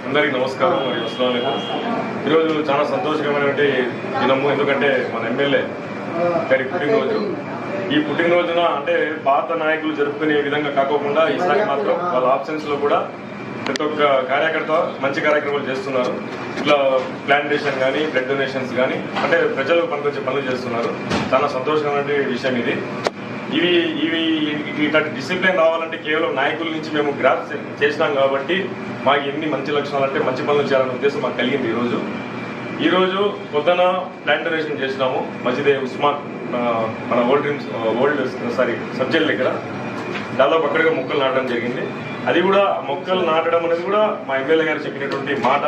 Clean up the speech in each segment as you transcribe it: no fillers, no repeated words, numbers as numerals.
అందరికీ నమస్కారం మరియు అస్సలాము అలైకుం. ఈరోజు చాలా సంతోషకరమైనటువంటి దినము, ఎందుకంటే మన ఎమ్మెల్యే గారి పుట్టినరోజు. ఈ పుట్టినరోజున అంటే పాత నాయకులు జరుపుకునే విధంగా కాకుండా ఈసారి మాత్రం వాళ్ళ ఆప్షన్స్లో కూడా ప్రతి ఒక్క కార్యకర్త మంచి కార్యక్రమాలు చేస్తున్నారు. ఇట్లా ప్లాంటేషన్ కానీ, బ్లడ్ డొనేషన్స్ కానీ, అంటే ప్రజలకు పనికొచ్చే పనులు చేస్తున్నారు. చాలా సంతోషకరమైన విషయం ఇది. ఇవి ఇట్లాంటి డిసిప్లిన్ రావాలంటే కేవలం నాయకుల నుంచి మేము గ్రాఫ్ చేసినాం కాబట్టి మాకు ఎన్ని మంచి లక్షణాలు అంటే మంచి పనులు చేయాలనే ఉద్దేశం మాకు కలిగింది. ఈరోజు పొద్దున ప్లాంట్ డొనేషన్ చేసినాము మసీదే ఉస్మాన్ మన ఓల్డ్ సబ్జెక్ట్ దగ్గర. దాదాపు అక్కడిగా మొక్కలు నాటడం జరిగింది. అది కూడా మొక్కలు నాటడం అనేది కూడా మా ఎమ్మెల్యే గారు చెప్పినటువంటి మాట.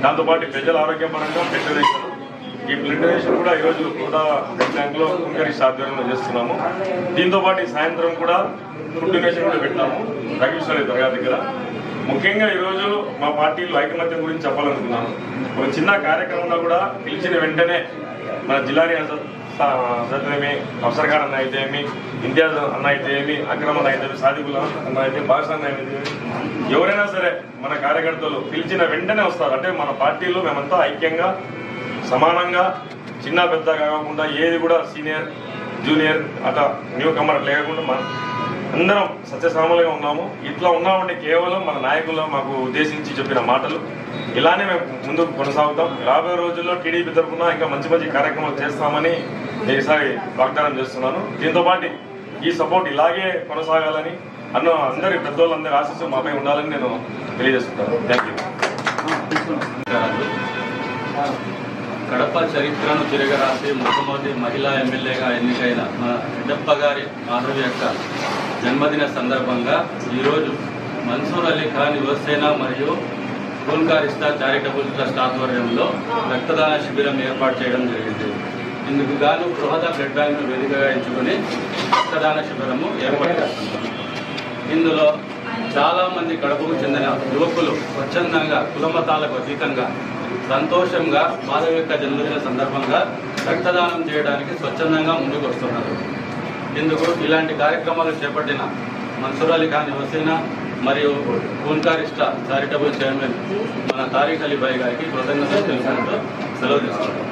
దాంతోపాటు ప్రజల ఆరోగ్యపరంగా బ్లడ్ డొనేషన్, ఈ బ్లడ్ డొనేషన్ కూడా ఈరోజు కూడా బ్లడ్ బ్యాంక్లో కుంకరిష్ట ఆధ్వర్యంలో చేస్తున్నాము. దీంతోపాటు సాయంత్రం కూడా ఫుడ్ డొనేషన్ కూడా పెట్టాము రఘుశ్వరి దర్గా దగ్గర. ముఖ్యంగా ఈరోజు మా పార్టీలో ఐకమత్యం గురించి చెప్పాలనుకున్నాను. ఒక చిన్న కార్యక్రమంలో కూడా పిలిచిన వెంటనే మన జిల్లాని సత్యమేమి, అఫ్సర్ ఖాన్ అన్న అయితే ఏమి, ఇంతియాజ్ అన్న అయితే ఏమి, అక్రమ్ అన్న అయితే, సాదికుల్ అన్న అయితే, బాషా అన్న అయితే, ఎవరైనా సరే మన కార్యకర్తలు పిలిచిన వెంటనే వస్తారు. అంటే మన పార్టీలో మేమంతా ఐక్యంగా సమానంగా చిన్న పెద్ద కాకుండా ఏది కూడా సీనియర్ జూనియర్ అట్లా న్యూ కమర్ లేకుండా అందరం సత్యసామలుగా ఉన్నాము. ఇట్లా ఉన్నామంటే కేవలం మన నాయకులు మాకు ఉద్దేశించి చెప్పిన మాటలు. ఇలానే మేము ముందుకు కొనసాగుతాం. రాబోయే రోజుల్లో టీడీపీ తరఫున ఇంకా మంచి మంచి కార్యక్రమాలు చేస్తామని ఈసారి వాగ్దానం చేస్తున్నాను. దీంతోపాటు ఈ సపోర్ట్ ఇలాగే కొనసాగాలని అందరి పెద్దవాళ్ళందరి ఆశీస్సు మాపై ఉండాలని నేను తెలియజేస్తున్నాను. Thank you. కడప చరిత్రను తిరగరాసి మొట్టమొదటి మహిళా ఎమ్మెల్యేగా ఎన్నికైన మన రెడ్డప్ప గారి మాధవి యొక్క జన్మదిన సందర్భంగా ఈరోజు మన్సూర్ అలీ ఖాన్ యువసేన మరియు ఖూన్కారిష్ట చారిటబుల్ ట్రస్ట్ ఆధ్వర్యంలో రక్తదాన శిబిరం ఏర్పాటు చేయడం జరిగింది. ఇందుకు గాను బృహద బ్లడ్ బ్యాంకును వేదికగా ఎంచుకుని రక్తదాన శిబిరము ఏర్పాటు చేస్తున్నారు. ఇందులో చాలామంది కడపకు చెందిన యువకులు స్వచ్ఛందంగా కులమతాలకు అతీతంగా సంతోషంగా మాధవి యొక్క జన్మదిన సందర్భంగా రక్తదానం చేయడానికి స్వచ్ఛందంగా ముందుకు వస్తున్నారు. ఇందుకు ఇలాంటి కార్యక్రమాలు చేపట్టిన మన్సూర్ అలీ ఖాన్ యువసేన మరియు ఖూన్కారిష్ట చారిటబుల్ చైర్మన్ మన తారిక్ అలీ భాయ్ గారికి కృతజ్ఞతలు తెలుపుతూ సెలవు తీసుకుంటాం.